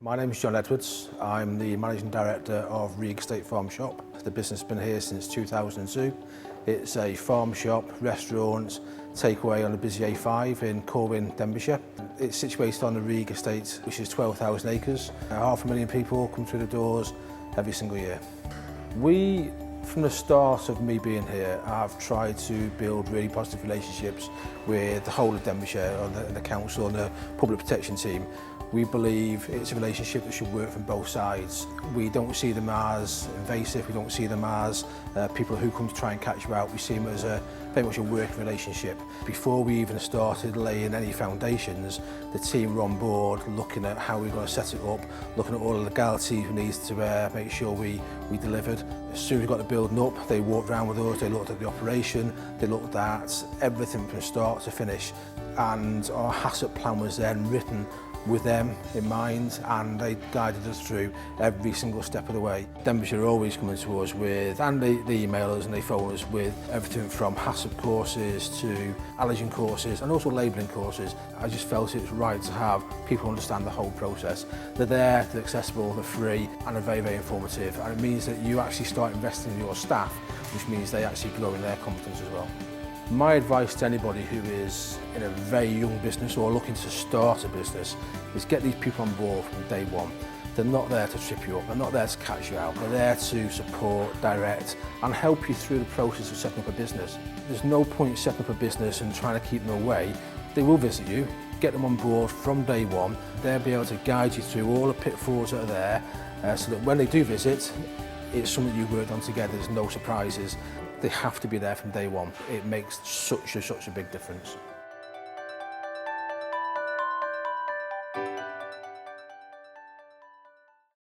My name is John Edwards. I'm the Managing Director of Rhug State Farm Shop. The business has been here since 2002. It's a farm shop, restaurant, takeaway on the busy A5 in Corwin, Denbighshire. It's situated on the Rhug estate, which is 12,000 acres. 500,000 people come through the doors every single year. We, from the start of me being here, I've tried to build really positive relationships with the whole of Denbighshire, and the council and the public protection team. We believe it's a relationship that should work from both sides. We don't see them as invasive, we don't see them as people who come to try and catch you out. We see them as very much a working relationship. Before we even started laying any foundations, the team were on board looking at how we're going to set it up, looking at all the legalities we need to make sure we delivered. As soon as we got the building up, they walked around with us, they looked at the operation, they looked at everything from start to finish, and our asset plan was then written with them in mind, and they guided us through every single step of the way. Denbighshire are always coming to us with, and they email us and they phone us with everything from HACCP courses to allergen courses and also labelling courses. I just felt it was right to have people understand the whole process. They're there, they're accessible, they're free, and they're very, very informative. And it means that you actually start investing in your staff, which means they actually grow in their confidence as well. My advice to anybody who is in a very young business or looking to start a business is get these people on board from day one. They're not there to trip you up, they're not there to catch you out, they're there to support, direct and help you through the process of setting up a business. There's no point setting up a business and trying to keep them away. They will visit you, get them on board from day one. They'll be able to guide you through all the pitfalls that are there so that when they do visit, it's something you've worked on together, there's no surprises. They have to be there from day one. It makes such a big difference.